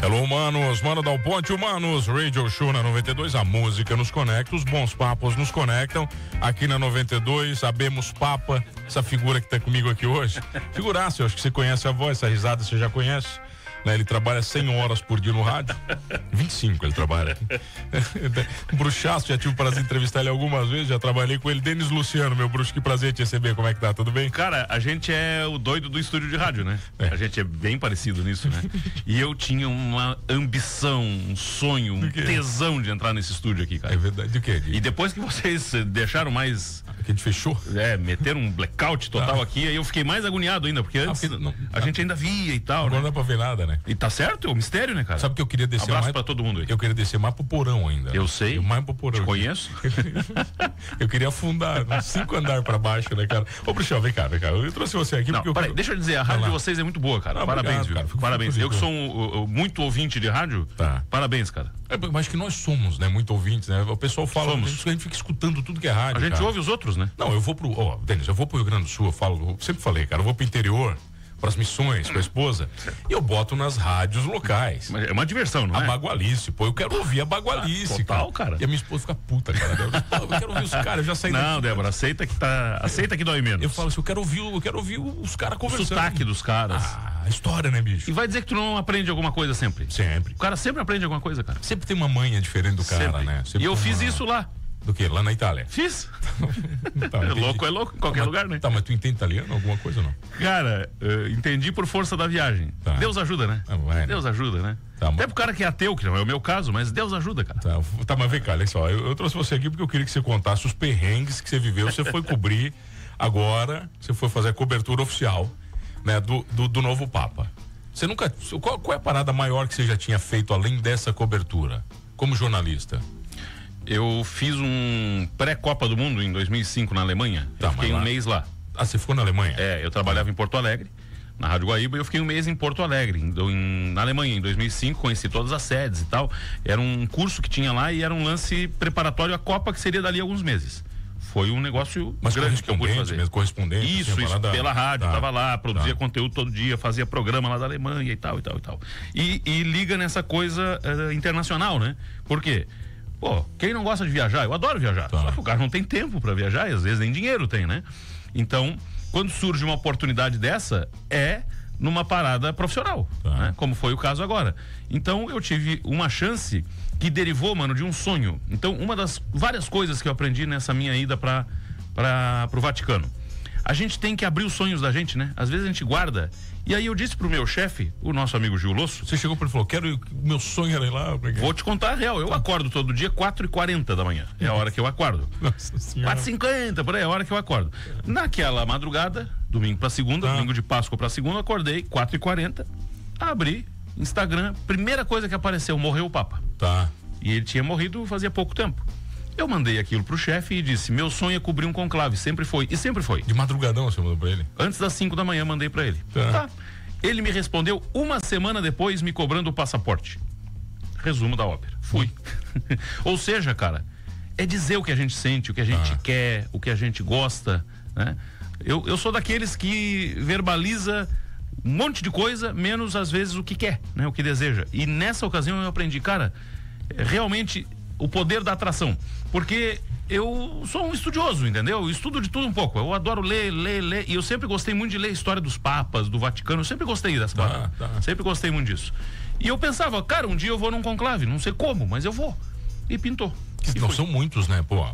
Alô, humanos, Mano Dal Ponte, humanos, Radio Show na 92, a música nos conecta, os bons papos nos conectam, aqui na 92, sabemos Papa, essa figura que tá comigo aqui hoje, figuraça, eu acho que você conhece a voz, essa risada você já conhece, né? Ele trabalha 100 horas por dia no rádio, 25 ele trabalha, bruxaço, já tive o prazer de entrevistar ele algumas vezes, já trabalhei com ele. Denis Luciano, meu bruxo, que prazer te receber, como é que tá, tudo bem? Cara, a gente é o doido do estúdio de rádio, né? A gente é bem parecido nisso, né? E eu tinha uma ambição, um sonho, um tesão de entrar nesse estúdio aqui, cara. É verdade, do quê? E depois que vocês deixaram mais... Que a gente fechou? Meteram um blackout total aqui, aí eu fiquei mais agoniado ainda, porque antes a gente ainda via e tal, agora não dá pra ver nada, né? E tá certo, é um mistério, né, cara? Sabe que eu queria descer Abraço mais pra todo mundo aí. Eu queria descer mais pro porão ainda. Eu sei. Mais pro porão. Te conheço. Eu queria afundar, uns 5 andares pra baixo, né, cara? Ô, Bruxão, vem cá. Eu trouxe você aqui não, porque peraí, deixa eu dizer, a rádio de vocês é muito boa, cara. Parabéns, obrigado, viu? cara. Parabéns. Eu que sou muito ouvinte de rádio, parabéns, cara. Mas que nós somos, né? Muito ouvintes, né? O pessoal fala, a gente fica escutando tudo que é rádio. A gente cara. ouve os outros, né? Não, eu vou pro, Denis, eu vou pro Rio Grande do Sul, eu sempre falei, cara, eu vou pro interior, pras missões, com a esposa, e eu boto nas rádios locais. Mas é uma diversão, não é? A bagualice, pô, eu quero ouvir a bagualice, total, cara. E a minha esposa fica puta, cara. Eu quero ouvir os caras, eu já saí Não, daqui, Débora, aceita que dói menos. Eu falo assim, eu quero ouvir os caras conversando. O sotaque dos caras. A história, né, bicho? E vai dizer que tu não aprende alguma coisa sempre? Sempre. O cara sempre aprende alguma coisa, cara. Sempre tem uma manha diferente do cara, sempre. né? Sempre e eu fiz isso lá. Do que? Lá na Itália? Fiz. Tá, é louco em qualquer lugar, né? Tá, mas tu entende italiano, alguma coisa ou não? Cara, entendi por força da viagem. Tá. Deus ajuda, né? Deus ajuda, né? Tá, até pro cara que é ateu, que não é o meu caso, mas Deus ajuda, cara. Tá, mas vem cá, olha só, eu trouxe você aqui porque eu queria que você contasse os perrengues que você viveu, você foi cobrir agora, você foi fazer a cobertura oficial, né, do novo Papa. Você nunca, qual é a parada maior que você já tinha feito além dessa cobertura, como jornalista? Eu fiz um pré-Copa do Mundo em 2005 na Alemanha. Eu fiquei um mês lá. Ah, você ficou na Alemanha? Eu trabalhava em Porto Alegre, na Rádio Guaíba, e eu fiquei um mês em Porto Alegre, na Alemanha, em 2005, conheci todas as sedes e tal. Era um curso que tinha lá e era um lance preparatório à Copa, que seria dali a alguns meses. Foi um negócio grande que eu pude fazer. Mesmo correspondente? Isso, pela rádio, tava lá, produzia conteúdo todo dia, fazia programa lá da Alemanha e tal. E liga nessa coisa internacional, né? Por quê? Pô, quem não gosta de viajar? Eu adoro viajar. Só que o cara não tem tempo pra viajar e às vezes nem dinheiro tem, né? Então, quando surge uma oportunidade dessa, é numa parada profissional, né? Como foi o caso agora. Então, eu tive uma chance que derivou, mano, de um sonho. Então, uma das várias coisas que eu aprendi nessa minha ida pro Vaticano. A gente tem que abrir os sonhos da gente, né? Às vezes a gente guarda. E aí eu disse pro meu chefe, o nosso amigo Gil Losso. Você chegou para ele e falou, meu sonho era ir lá. Porque... Vou te contar a real, eu acordo todo dia 4h40 da manhã, é a hora que eu acordo. 4h50, por aí, é a hora que eu acordo. Naquela madrugada, domingo pra segunda, domingo de Páscoa pra segunda, acordei 4h40, abri Instagram, primeira coisa que apareceu, morreu o Papa. E ele tinha morrido fazia pouco tempo. Eu mandei aquilo pro chefe e disse, meu sonho é cobrir um conclave, sempre foi, e sempre foi. De madrugadão você mandou pra ele? Antes das 5 da manhã mandei pra ele. Ele me respondeu uma semana depois, me cobrando o passaporte. Resumo da ópera. Fui. Ou seja, cara, é dizer o que a gente sente, o que a gente quer, o que a gente gosta, né? Eu sou daqueles que verbaliza um monte de coisa, menos às vezes o que quer, né? O que deseja. E nessa ocasião eu aprendi, cara, realmente o poder da atração. Porque eu sou um estudioso, entendeu? Eu estudo de tudo um pouco. Eu adoro ler. E eu sempre gostei muito de ler a história dos papas, do Vaticano. Eu sempre gostei dessa parada. Sempre gostei muito disso. E eu pensava, cara, um dia eu vou num conclave. Não sei como, mas eu vou. E pintou. Não são muitos, né? Pô.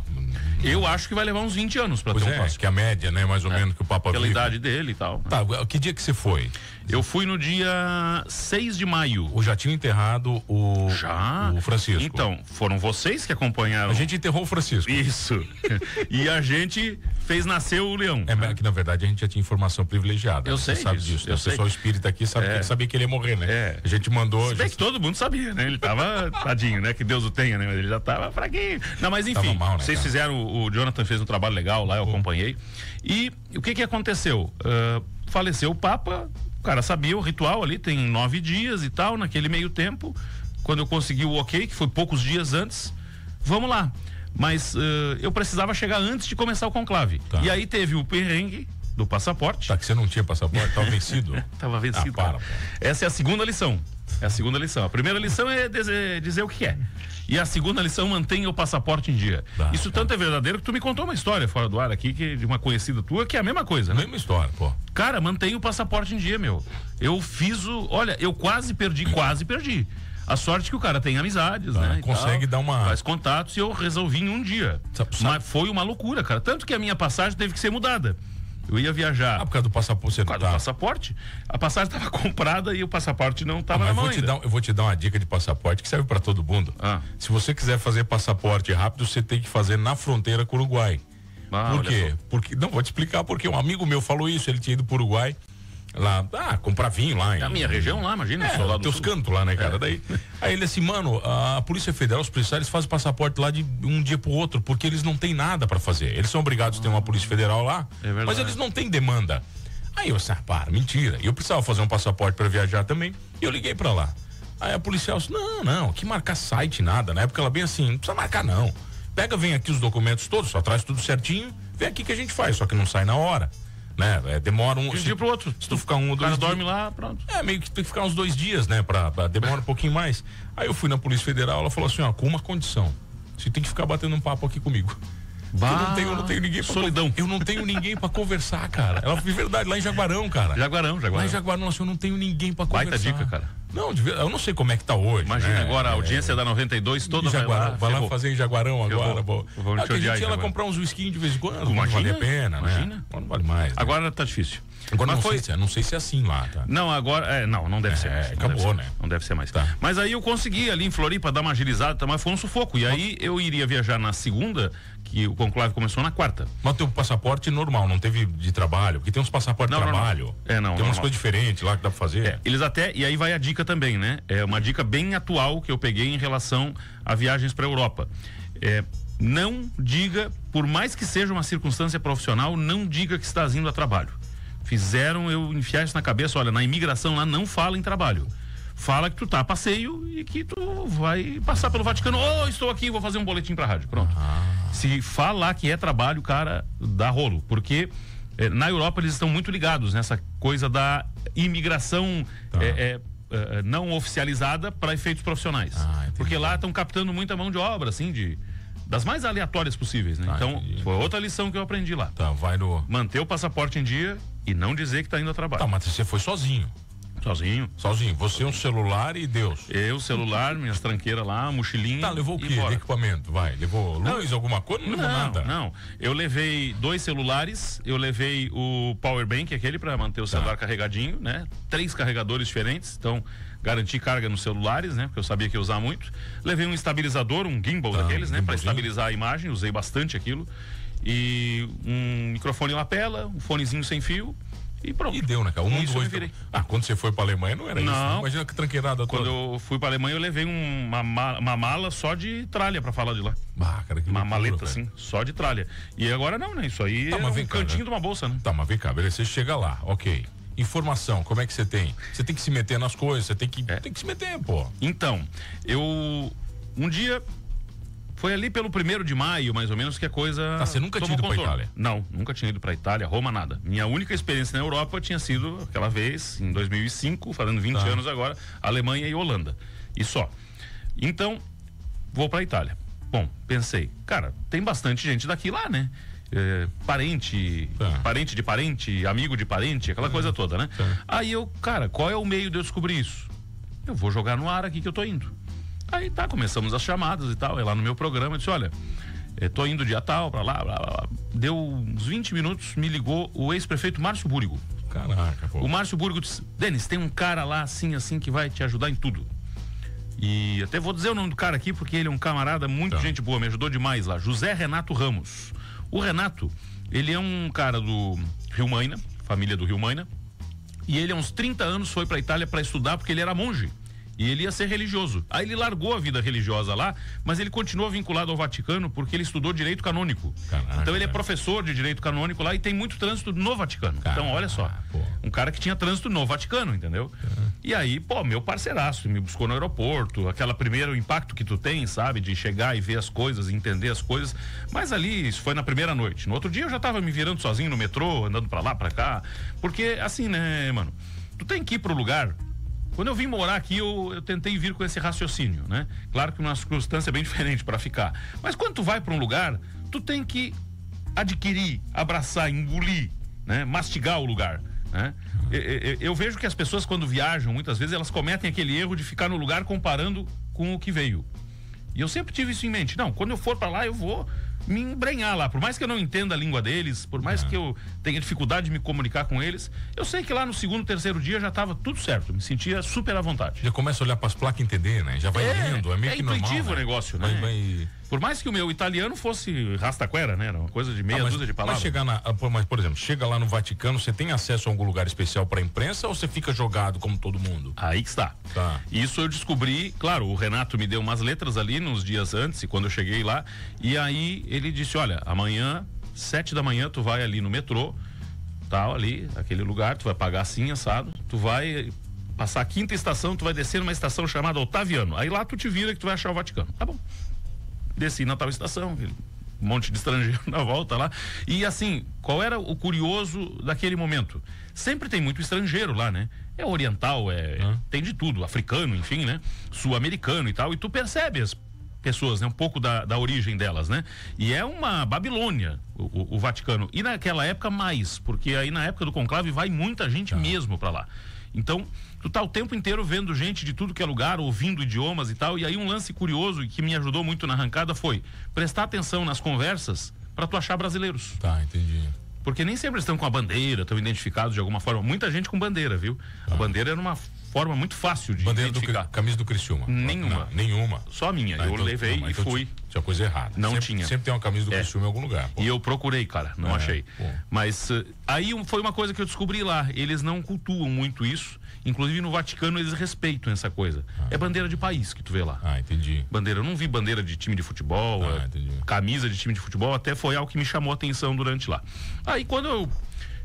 Eu acho que vai levar uns 20 anos pra ter um próximo. Que a média, né? Mais ou menos que o Papa pela vive. idade dele e tal. Tá, que dia que você foi? Eu fui no dia 6 de maio. Já tinha enterrado o Francisco. Então, foram vocês que acompanharam. A gente enterrou o Francisco. Isso. E a gente fez nascer o leão. Que na verdade a gente já tinha informação privilegiada. Eu sei. Você sabe disso. O pessoal espírita aqui sabia que ele ia morrer, né? A gente mandou. Se bem que todo mundo sabia, né? Ele tava tadinho, né? Que Deus o tenha, né? Mas ele já tava fraquinho. Não, mas enfim, mal, né, vocês fizeram, o Jonathan fez um trabalho legal lá, eu acompanhei. E o que aconteceu? Faleceu o Papa. O cara sabia o ritual ali, tem 9 dias e tal, naquele meio tempo, quando eu consegui o ok, que foi poucos dias antes, vamos lá. Mas eu precisava chegar antes de começar o conclave. E aí teve o perrengue do passaporte. Que você não tinha passaporte, tava vencido. Tava vencido. Para. Essa é a segunda lição. É a segunda lição. A primeira lição é dizer o que é. E a segunda lição, mantenha o passaporte em dia. Isso tanto é verdadeiro que tu me contou uma história fora do ar aqui, de uma conhecida tua, que é a mesma coisa, né? Mesma história, pô. Cara, mantenha o passaporte em dia, meu. Eu fiz Olha, eu quase perdi. A sorte que o cara tem amizades, né? Consegue dar uma... Faz contatos e eu resolvi em um dia. Mas foi uma loucura, cara. Tanto que a minha passagem teve que ser mudada. Eu ia viajar. Por causa do passaporte. Por causa do passaporte. A passagem estava comprada e o passaporte não estava na mão ainda. Eu vou te dar uma dica de passaporte que serve para todo mundo. Se você quiser fazer passaporte rápido, você tem que fazer na fronteira com o Uruguai. Por quê? Porque, não, vou te explicar porque um amigo meu falou isso, ele tinha ido para o Uruguai. Lá, comprar vinho lá. Na minha região lá, imagina. Teus cantos lá, né, cara? Daí, aí ele assim, mano, a Polícia Federal, os policiais fazem passaporte lá de um dia pro outro, porque eles não têm nada pra fazer. Eles são obrigados a ter uma Polícia Federal lá, mas eles não têm demanda. Aí eu assim, mentira. E eu precisava fazer um passaporte pra viajar também, e eu liguei pra lá. Aí a policial disse, não, que marcar site, nada. Na época ela bem assim, não precisa marcar não. Vem aqui os documentos todos, só traz tudo certinho, vem aqui que a gente faz, só que não sai na hora. Né? Demora um dia pro outro. Se tu ficar 1 ou 2 dias, dorme lá, pronto. Meio que tem que ficar uns 2 dias, né? Demora um pouquinho mais. Aí eu fui na Polícia Federal, ela falou assim, com uma condição. Você tem que ficar batendo um papo aqui comigo. Eu não tenho ninguém pra solidão. Eu não tenho ninguém pra conversar, cara. Ela foi verdade, lá em Jaguarão, cara. Jaguarão. Lá em Jaguarão, assim, eu não tenho ninguém pra conversar. Baita dica, cara. Não, eu não sei como é que tá hoje. Imagina agora a audiência da 92 toda vai lá fazer em Jaguarão agora. Vou a gente ia lá comprar uns whisky de vez em quando. Imagina, não vale a pena, imagina. Né? Não vale mais. Né? Agora tá difícil. Agora não sei se é assim lá, tá? Não, agora, não deve ser mais. Acabou, né? Não deve ser mais. Tá. Mas aí eu consegui ali em Floripa dar uma agilizada, mas foi um sufoco. E aí eu iria viajar na segunda, que o conclave começou na quarta. Mas teu passaporte normal, não teve de trabalho? Porque tem uns passaportes de trabalho. Não. Tem umas coisas diferentes lá que dá pra fazer. Eles e aí vai a dica também, né? É uma dica bem atual que eu peguei em relação a viagens pra Europa. Não diga, por mais que seja uma circunstância profissional, não diga que estás indo a trabalho. Fizeram eu enfiar isso na cabeça, olha, na imigração lá não fala em trabalho. Fala que tu tá a passeio e que tu vai passar pelo Vaticano. Estou aqui, vou fazer um boletim pra rádio. Pronto. Se falar que é trabalho, cara, dá rolo. Porque na Europa eles estão muito ligados nessa coisa da imigração não oficializada para efeitos profissionais. Porque lá estão captando muita mão de obra, assim, das mais aleatórias possíveis, né? Então, foi outra lição que eu aprendi lá. Manter o passaporte em dia e não dizer que tá indo a trabalho. Mas você foi sozinho. Sozinho. Você, um celular e Deus. Eu, celular, minhas tranqueiras lá, mochilinha. Levou o quê? De equipamento? Levou luz, alguma coisa? Não levou nada? Não. Eu levei 2 celulares, eu levei o power bank, aquele para manter o celular carregadinho, né? 3 carregadores diferentes, então garanti carga nos celulares, né? Porque eu sabia que ia usar muito. Levei um estabilizador, um gimbal daqueles, né? Para estabilizar a imagem, usei bastante aquilo. E um microfone lapela, um fonezinho sem fio. E pronto. E deu, né, cara? Quando você foi pra Alemanha não era isso. Não. Imagina que tranqueirada toda. Quando eu fui pra Alemanha eu levei uma mala só de tralha pra falar de lá. Cara, que uma loucura, maleta, assim, só de tralha. E agora não, né? Isso aí é um cantinho de uma bolsa, né? Mas vem cá, beleza, você chega lá, ok. Informação, como é que você tem? Você tem que se meter nas coisas, você tem que se meter, pô. Então, um dia... Foi ali pelo 1º de maio, mais ou menos, que a coisa... Você nunca tinha ido pra Itália? Não, nunca tinha ido pra Itália, Roma, nada. Minha única experiência na Europa tinha sido aquela vez, em 2005, fazendo 20 anos agora, Alemanha e Holanda. E só. Então, vou pra Itália. Bom, pensei, cara, tem bastante gente daqui lá, né? Parente de parente, amigo de parente, aquela coisa toda, né? Aí cara, qual é o meio de eu descobrir isso? Eu vou jogar no ar aqui que eu tô indo. Aí começamos as chamadas e tal, lá no meu programa, eu disse, olha, tô indo dia tal, pra lá, blá, blá, blá. Deu uns 20 minutos, me ligou o ex-prefeito Márcio Búrigo. Caraca, pô. O Márcio Búrigo disse, Denis, tem um cara lá assim, que vai te ajudar em tudo. E até vou dizer o nome do cara aqui, porque ele é um camarada muito gente boa, me ajudou demais lá, José Renato Ramos. O Renato, ele é um cara do Rio Maina, família do Rio Maina, e ele há uns 30 anos foi pra Itália pra estudar, porque ele era monge. E ele ia ser religioso. Aí ele largou a vida religiosa lá, mas ele continua vinculado ao Vaticano porque ele estudou direito canônico. Caraca, então ele é professor de direito canônico lá e tem muito trânsito no Vaticano. Caraca, então olha só, um cara que tinha trânsito no Vaticano, entendeu? E aí, meu parceiraço, me buscou no aeroporto, aquela primeiro impacto que tu tem, sabe? De chegar e ver as coisas, entender as coisas. Mas ali, isso foi na primeira noite. No outro dia eu já tava me virando sozinho no metrô, andando pra lá, pra cá. Porque assim, né, mano? Tu tem que ir pro lugar Quando eu vim morar aqui, eu tentei vir com esse raciocínio, né? Claro que uma circunstância bem diferente para ficar. Mas quando tu vai para um lugar, tu tem que adquirir, abraçar, engolir, né? Mastigar o lugar, né? Eu vejo que as pessoas, quando viajam, muitas vezes elas cometem aquele erro de ficar no lugar comparando com o que veio. E eu sempre tive isso em mente. Não, quando eu for para lá, eu vou me embrenhar lá. Por mais que eu não entenda a língua deles, por mais que eu tenha dificuldade de me comunicar com eles, eu sei que lá no segundo, terceiro dia já estava tudo certo. Me sentia super à vontade. Já começa a olhar para as placas e entender, né? Já vai lendo, é meio que normal. É intuitivo o né? negócio, né? Por mais que o meu italiano fosse rastaquera, né? Era uma coisa de meia dúzia de palavras. Mas por exemplo, chega lá no Vaticano, você tem acesso a algum lugar especial para a imprensa ou você fica jogado como todo mundo? Aí que está. Tá. Isso eu descobri, claro, o Renato me deu umas letras ali nos dias antes, e quando eu cheguei lá, e aí ele disse, olha, amanhã, 7 da manhã, tu vai ali no metrô, tal, ali, aquele lugar, tu vai pagar assim, assado, tu vai passar a 5ª estação, tu vai descer numa estação chamada Ottaviano, aí lá tu te vira que tu vai achar o Vaticano. Tá bom. Desci na tal estação, um monte de estrangeiro na volta lá. E assim, qual era o curioso daquele momento? Sempre tem muito estrangeiro lá, né? É oriental, tem de tudo, africano, enfim, né? Sul-americano e tal. E tu percebe as pessoas, né? Um pouco da origem delas, né? E é uma Babilônia, o Vaticano. E naquela época mais, porque aí na época do conclave vai muita gente mesmo pra lá. Então, tu tá o tempo inteiro vendo gente de tudo que é lugar, ouvindo idiomas e tal, e aí um lance curioso que me ajudou muito na arrancada foi prestar atenção nas conversas para tu achar brasileiros. Tá, entendi. Porque nem sempre estão com a bandeira, estão identificados de alguma forma. Muita gente com bandeira, viu? A bandeira era uma forma muito fácil de identificar. Camisa do Criciúma? Nenhuma. Não, nenhuma? Só a minha. Eu levei e fui. Tinha coisa errada. Não tinha. Sempre tem uma camisa do Criciúma em algum lugar. Pô. E eu procurei, cara, não achei. Pô. Mas aí foi uma coisa que eu descobri lá. Eles não cultuam muito isso. Inclusive no Vaticano eles respeitam essa coisa. É bandeira de país que tu vê lá. Entendi. Bandeira, eu não vi bandeira de time de futebol, camisa de time de futebol, até foi algo que me chamou a atenção durante lá. Aí quando eu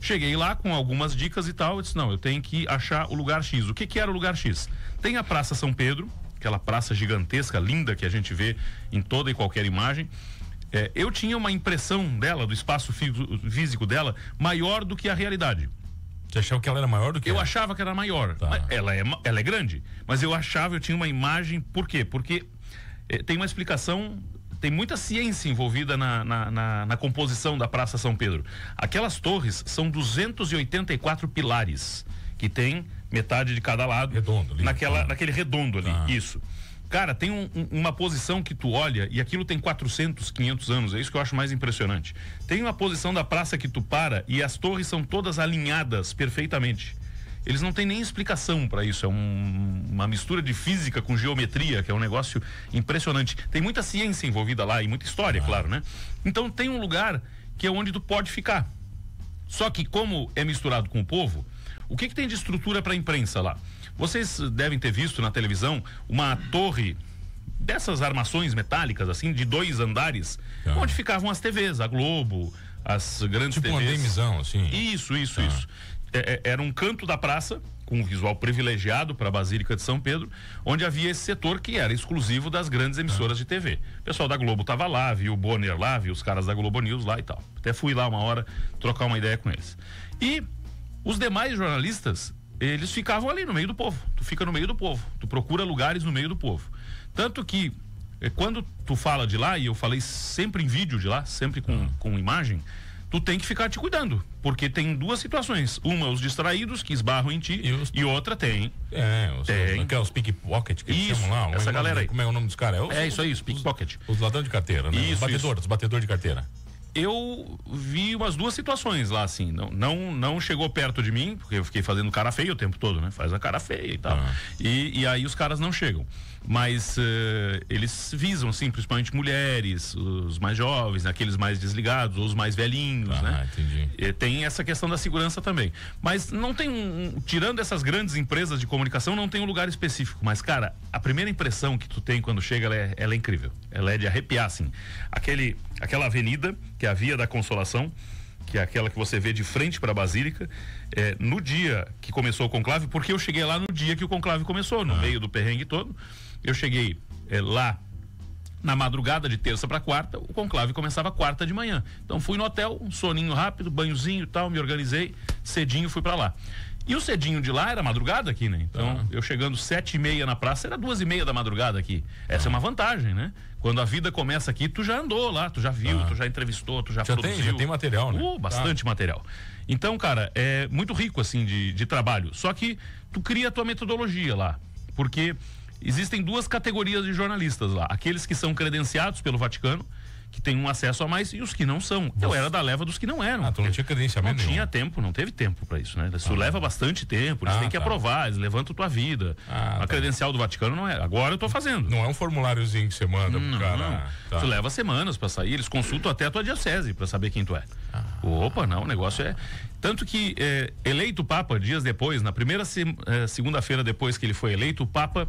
cheguei lá com algumas dicas e tal, eu disse, não, eu tenho que achar o lugar X. O que era o lugar X? Tem a Praça São Pedro, aquela praça gigantesca, linda, que a gente vê em toda e qualquer imagem. Eu tinha uma impressão dela, do espaço físico dela, maior do que a realidade. Você achava que ela era maior do que eu achava que era maior. Tá. Mas ela é grande. Mas eu tinha uma imagem. Por quê? Porque tem uma explicação, tem muita ciência envolvida na composição da Praça São Pedro. Aquelas torres são 284 pilares, que tem metade de cada lado. Redondo, ali. Naquele redondo ali. Isso. Cara, tem uma posição que tu olha e aquilo tem 400, 500 anos, é isso que eu acho mais impressionante. Tem uma posição da praça que tu para e as torres são todas alinhadas perfeitamente. Eles não têm nem explicação para isso, é uma mistura de física com geometria, que é um negócio impressionante. Tem muita ciência envolvida lá e muita história, claro, né? Então tem um lugar que é onde tu pode ficar. Só que como é misturado com o povo, o que tem de estrutura para a imprensa lá? Vocês devem ter visto na televisão uma torre dessas armações metálicas, assim, de 2 andares, onde ficavam as TVs, a Globo, as grandes TVs. Tipo um andemizão, assim. Isso. Era um canto da praça, com um visual privilegiado para a Basílica de São Pedro, onde havia esse setor que era exclusivo das grandes emissoras de TV. O pessoal da Globo tava lá, viu o Bonner lá, viu os caras da Globo News lá e tal. Até fui lá uma hora trocar uma ideia com eles. E os demais jornalistas, eles ficavam ali no meio do povo. Tu fica no meio do povo. Tu procura lugares no meio do povo. Tanto que quando tu fala de lá, e eu falei sempre em vídeo de lá, sempre com imagem, tu tem que ficar te cuidando. Porque tem 2 situações. Uma, os distraídos que esbarram em ti, e outra tem. Os pickpocket que eles chamam lá. Essa galera aí. Como é o nome dos caras? Isso aí, os pickpocket. Os ladrões de carteira, né? Os batedores de carteira. Eu vi umas 2 situações lá, assim, não chegou perto de mim, porque eu fiquei fazendo cara feia o tempo todo, né? Faz a cara feia e tal. E aí os caras não chegam. Mas eles visam, assim, principalmente mulheres, os mais jovens, aqueles mais desligados, ou os mais velhinhos, né? Entendi. E tem essa questão da segurança também. Mas não tem tirando essas grandes empresas de comunicação, não tem um lugar específico. Mas, cara, a primeira impressão que tu tem quando chega, ela é incrível. Ela é de arrepiar, assim. Aquela avenida, que é a Via da Consolação, que é aquela que você vê de frente para a Basílica, no dia que começou o conclave, porque eu cheguei lá no dia que o conclave começou, no meio do perrengue todo. Eu cheguei lá na madrugada de terça para quarta, o conclave começava quarta de manhã. Então fui no hotel, um soninho rápido, banhozinho e tal, me organizei, cedinho fui para lá. E o cedinho de lá era madrugada aqui, né? Então, eu chegando 7h30 na praça, era 2h30 da madrugada aqui. Essa é uma vantagem, né? Quando a vida começa aqui, tu já andou lá, tu já viu, tu já entrevistou, tu já produziu. Já tem material, né? Bastante material. Então, cara, é muito rico, assim, de trabalho. Só que tu cria a tua metodologia lá. Porque existem 2 categorias de jornalistas lá. Aqueles que são credenciados pelo Vaticano, que tem um acesso a mais, e os que não são. Eu era da leva dos que não eram. Tu não tinha credenciamento nenhum. Não tinha tempo, não teve tempo pra isso, né? Isso leva bastante tempo, eles têm que aprovar, eles levantam tua vida. A credencial do Vaticano não é. Agora eu tô fazendo. Não é um formuláriozinho que você manda pro cara. Tu leva semanas pra sair, eles consultam até a tua diocese pra saber quem tu é. Opa, não, o negócio é... Tanto que eleito o Papa, dias depois, na primeira segunda-feira depois que ele foi eleito, o Papa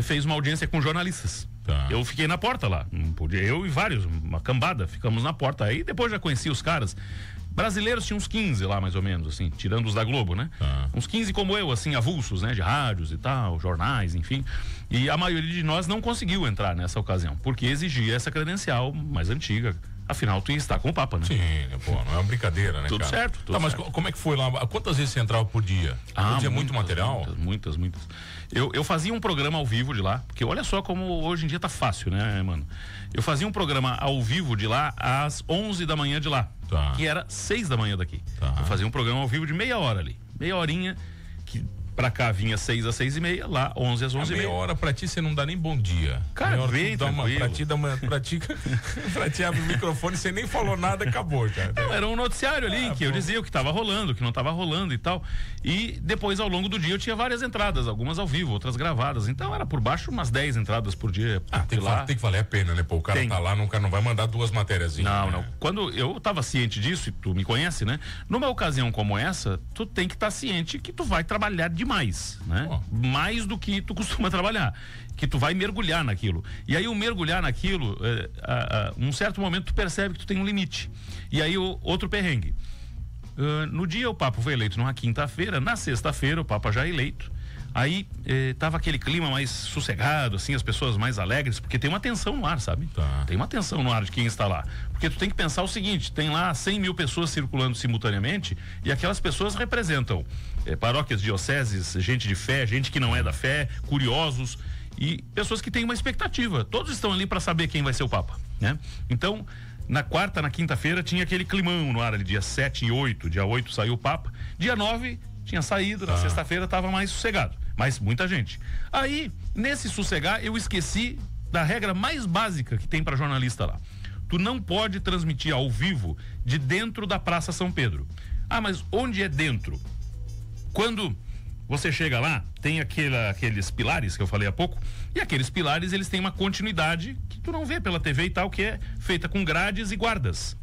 fez uma audiência com jornalistas. Eu fiquei na porta lá, eu e vários, uma cambada, ficamos na porta. Aí depois já conheci os caras. Brasileiros tinha uns 15 lá, mais ou menos, assim, tirando os da Globo, né? Uns 15 como eu, assim, avulsos, né? De rádios e tal, jornais, enfim. E a maioria de nós não conseguiu entrar nessa ocasião, porque exigia essa credencial mais antiga. Afinal, tu ia estar com o Papa, né? Sim, pô, não é uma brincadeira, né, tudo cara? Certo, tudo mas certo. Como é que foi lá? Quantas vezes você entrava por dia? Tinha muito material? Muitas. Eu fazia um programa ao vivo de lá, porque olha só como hoje em dia tá fácil, né, mano? Eu fazia um programa ao vivo de lá às 11 da manhã de lá, que era 6 da manhã daqui. Eu fazia um programa ao vivo de meia hora ali, meia horinha, que pra cá vinha 6 às 6h30, lá 11 às 11h30. Meia hora pra ti você não dá nem bom dia. Cara, vem tranquilo. Pra ti abre o microfone, você nem falou nada, acabou, cara. Não, era um noticiário ali, que eu dizia o que tava rolando, o que não tava rolando e tal. E depois, ao longo do dia, eu tinha várias entradas, algumas ao vivo, outras gravadas. Então era por baixo umas 10 entradas por dia. Tem que valer a pena, né? Pô, o cara tá lá, o cara não vai mandar 2 matérias. Não. Quando eu tava ciente disso, e tu me conhece, né? Numa ocasião como essa, tu tem que estar ciente que tu vai trabalhar demais, né? Mais do que tu costuma trabalhar, que tu vai mergulhar naquilo. E aí o mergulhar naquilo, um certo momento tu percebe que tu tem um limite. E aí outro perrengue. No dia o Papa foi eleito numa quinta-feira, na sexta-feira o Papa já eleito. Aí tava aquele clima mais sossegado, assim, as pessoas mais alegres, porque tem uma tensão no ar, sabe? Tem uma tensão no ar de quem está lá. Porque tu tem que pensar o seguinte, tem lá 100 mil pessoas circulando simultaneamente e aquelas pessoas representam paróquias, dioceses, gente de fé, gente que não é da fé, curiosos e pessoas que têm uma expectativa. Todos estão ali para saber quem vai ser o Papa, né? Então, na quarta, na quinta-feira tinha aquele climão no ar ali, dia 7 e 8, dia 8 saiu o Papa, dia 9 tinha saído, na sexta-feira tava mais sossegado, mas muita gente. Aí, nesse sossegar, eu esqueci da regra mais básica que tem para jornalista lá. Tu não pode transmitir ao vivo de dentro da Praça São Pedro. Mas onde é dentro? Quando você chega lá, tem aqueles pilares que eu falei há pouco, e aqueles pilares, eles têm uma continuidade que tu não vê pela TV e tal, que é feita com grades e guardas.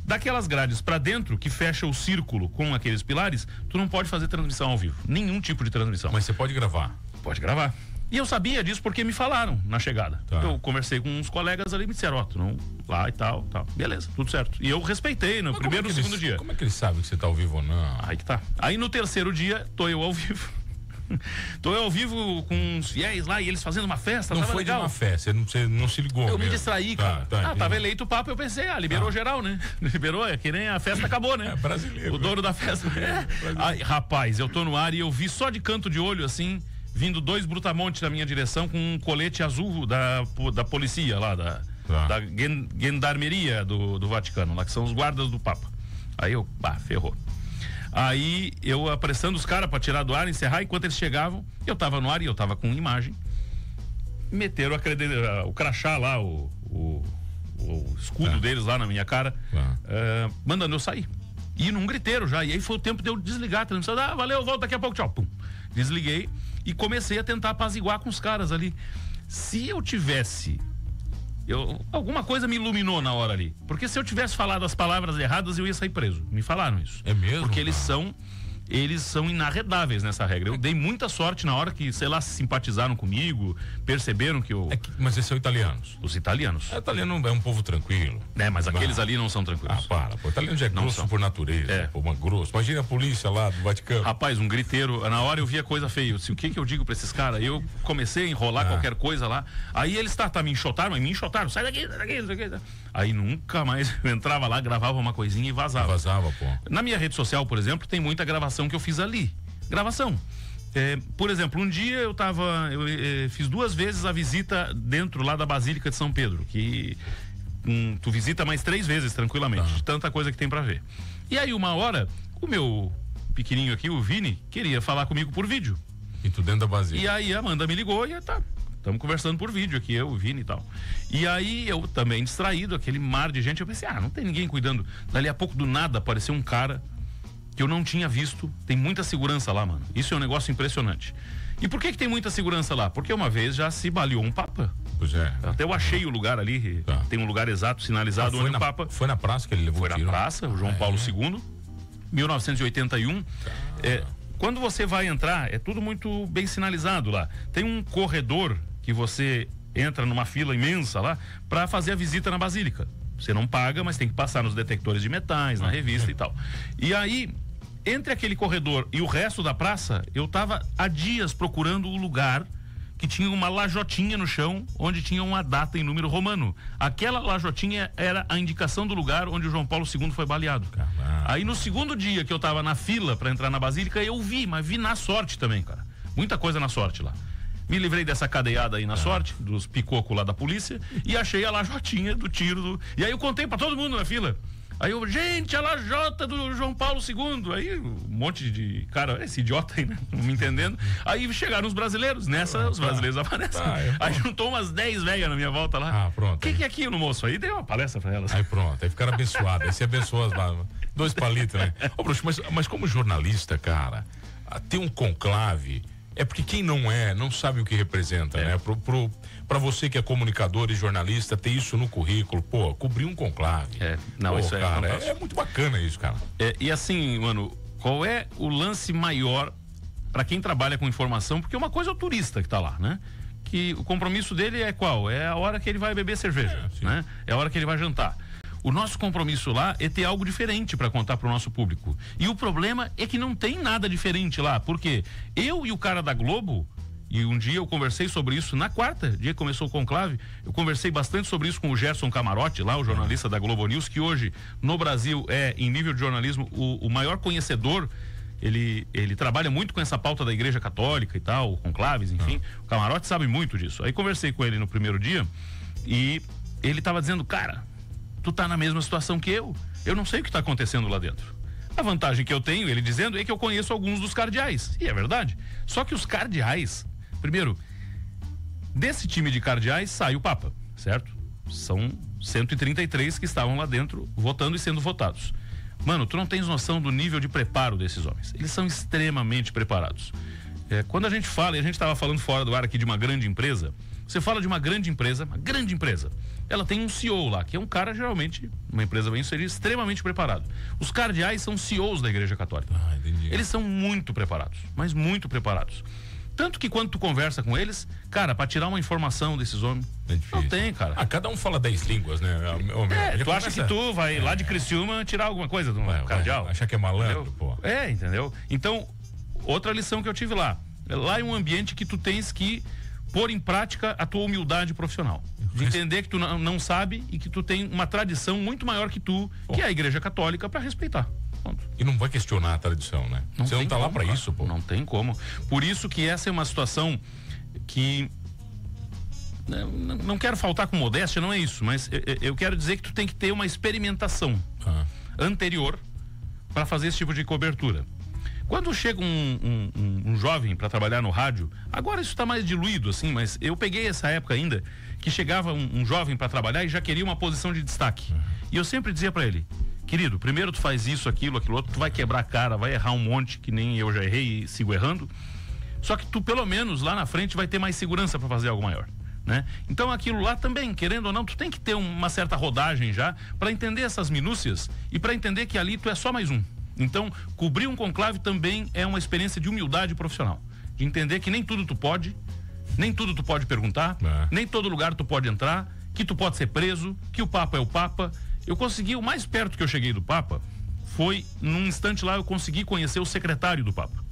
Daquelas grades para dentro, que fecha o círculo com aqueles pilares, tu não pode fazer transmissão ao vivo. Nenhum tipo de transmissão. Mas você pode gravar? Pode gravar. E eu sabia disso porque me falaram na chegada. Eu conversei com uns colegas ali e me disseram, tu não, lá e tal. Beleza, tudo certo. E eu respeitei no primeiro e segundo dia. Como é que eles sabem que você tá ao vivo ou não? Aí que tá. Aí no terceiro dia, tô eu ao vivo. Tô eu ao vivo com os fiéis lá e eles fazendo uma festa. Não foi legal. De uma festa, você não se ligou. Eu me distraí, cara. Tava eleito o Papa, eu pensei, liberou geral, né? Liberou, que nem a festa acabou, né? É brasileiro. O dono da festa. Aí, rapaz, eu tô no ar e eu vi só de canto de olho, assim, vindo 2 brutamontes na minha direção com um colete azul da polícia lá, da gendarmeria do Vaticano, lá que são os guardas do Papa. Aí eu, ferrou. Aí eu apressando os caras pra tirar do ar, encerrar, enquanto eles chegavam, eu tava no ar e eu tava com imagem. Meteram o crachá lá, o escudo deles lá na minha cara, mandando eu sair. E num griteiro já, e aí foi o tempo de eu desligar a transmissão. Valeu, volto daqui a pouco, tchau. Pum. Desliguei e comecei a tentar apaziguar com os caras ali. Se eu tivesse... alguma coisa me iluminou na hora ali. Porque se eu tivesse falado as palavras erradas, eu ia sair preso. Me falaram isso. É mesmo? Porque eles são inarredáveis nessa regra. Eu dei muita sorte na hora que, sei lá, simpatizaram comigo, perceberam que eu... Mas esses são italianos? Os italianos. O italiano é um povo tranquilo. Mas aqueles ali não são tranquilos. O italiano já é grosso por natureza. Grosso. Imagina a polícia lá do Vaticano. Rapaz, um griteiro. Na hora eu vi a coisa feia. O que eu digo pra esses caras? Eu comecei a enrolar qualquer coisa lá. Aí eles me enxotaram, mas me enxotaram. Sai daqui. Aí nunca mais eu entrava lá, gravava uma coisinha e vazava. Pô. Na minha rede social, por exemplo, tem muita gravação que eu fiz ali. Gravação. Por exemplo, um dia eu fiz 2 vezes a visita dentro lá da Basílica de São Pedro, que tu visita mais 3 vezes tranquilamente, de tanta coisa que tem pra ver. E aí uma hora, o meu pequenininho aqui, o Vini, queria falar comigo por vídeo. E tu dentro da Basílica. E aí a Amanda me ligou e estamos conversando por vídeo aqui, eu, o Vini e tal. E aí eu também distraído, aquele mar de gente, eu pensei, não tem ninguém cuidando. Dali a pouco do nada apareceu um cara que eu não tinha visto. Tem muita segurança lá, mano. Isso é um negócio impressionante. E por que tem muita segurança lá? Porque uma vez já se baleou um Papa. Pois é. Até eu achei o lugar ali, tem um lugar exato sinalizado onde o Papa... Foi na praça que ele levou o tiro? Foi na praça, o João Paulo II, 1981. Quando você vai entrar, é tudo muito bem sinalizado lá. Tem um corredor que você entra numa fila imensa lá para fazer a visita na Basílica. Você não paga, mas tem que passar nos detectores de metais, na revista e tal. E aí, entre aquele corredor e o resto da praça, eu tava há dias procurando o lugar que tinha uma lajotinha no chão, onde tinha uma data em número romano. Aquela lajotinha era a indicação do lugar onde o João Paulo II foi baleado. Caramba. Aí no segundo dia que eu tava na fila para entrar na Basílica, eu vi, mas vi na sorte também, cara. Muita coisa na sorte lá. Me livrei dessa cadeiada aí na sorte, dos picocos lá da polícia, e achei a lajotinha do tiro. E aí eu contei para todo mundo na fila. Aí eu, gente, a lajota do João Paulo II. Aí um monte de cara, esse idiota aí, né? Não me entendendo. Aí chegaram os brasileiros. Nessa, os brasileiros aparecem. Aí juntou umas 10 velhas na minha volta lá. Pronto. O que é aquilo, moço? Aí dei uma palestra pra elas. Aí pronto, aí ficaram abençoados. Aí você abençoou as 2 palitos, né? Ô, Bruxo, mas como jornalista, cara, ter um conclave... É porque quem não sabe o que representa, né? Pra você que é comunicador e jornalista, ter isso no currículo, cobrir um conclave. Isso cara, é muito bacana isso, cara. E assim, mano, qual é o lance maior pra quem trabalha com informação? Porque uma coisa é o turista que tá lá, né? Que o compromisso dele é qual? É a hora que ele vai beber cerveja, né? É a hora que ele vai jantar. O nosso compromisso lá é ter algo diferente para contar para o nosso público. E o problema é que não tem nada diferente lá, porque eu e o cara da Globo, e um dia eu conversei sobre isso na quarta, dia que começou o conclave, eu conversei bastante sobre isso com o Gerson Camarote, lá o jornalista da Globo News, que hoje no Brasil é, em nível de jornalismo, o maior conhecedor. Ele trabalha muito com essa pauta da Igreja Católica e tal, conclaves, enfim. O Camarote sabe muito disso. Aí conversei com ele no primeiro dia e ele estava dizendo, cara, tu tá na mesma situação que eu não sei o que tá acontecendo lá dentro. A vantagem que eu tenho, ele dizendo, é que eu conheço alguns dos cardeais, e é verdade. Só que os cardeais, primeiro, desse time de cardeais sai o Papa, certo? São 133 que estavam lá dentro votando e sendo votados. Mano, tu não tens noção do nível de preparo desses homens. Eles são extremamente preparados. Quando a gente fala, e a gente estava falando fora do ar aqui de uma grande empresa, você fala de uma grande empresa, ela tem um CEO lá, que é um cara geralmente, uma empresa bem sucedida, extremamente preparado. Os cardeais são CEOs da Igreja Católica. Eles são muito preparados, mas muito preparados. Tanto que quando tu conversa com eles, cara, pra tirar uma informação desses homens, não tem, cara. Cada um fala 10 línguas, né? Tu acha que tu vai lá de Criciúma tirar alguma coisa do cardeal? Acha que é malandro, entendeu? Entendeu? Então, outra lição que eu tive lá é um ambiente que tu tens que pôr em prática a tua humildade profissional. De entender que tu não sabe e que tu tem uma tradição muito maior que tu, que é a Igreja Católica, para respeitar. Ponto. E não vai questionar a tradição, né? Você não tá lá para isso, pô. Não tem como. Por isso que essa é uma situação que não quero faltar com modéstia, não é isso, mas eu quero dizer que tu tem que ter uma experimentação anterior para fazer esse tipo de cobertura. Quando chega um jovem para trabalhar no rádio, agora isso está mais diluído assim, mas eu peguei essa época ainda que chegava um jovem para trabalhar e já queria uma posição de destaque. E eu sempre dizia para ele, querido, primeiro tu faz isso, aquilo outro, tu vai quebrar a cara, vai errar um monte, que nem eu já errei e sigo errando. Só que tu pelo menos lá na frente vai ter mais segurança para fazer algo maior, né? Então aquilo lá também, querendo ou não, tu tem que ter uma certa rodagem já para entender essas minúcias e para entender que ali tu é só mais um. Então, cobrir um conclave também é uma experiência de humildade profissional. De entender que nem tudo tu pode perguntar, nem todo lugar tu pode entrar, que tu pode ser preso, que o Papa é o Papa. Eu consegui, o mais perto que eu cheguei do Papa, foi num instante lá eu consegui conhecer o secretário do Papa,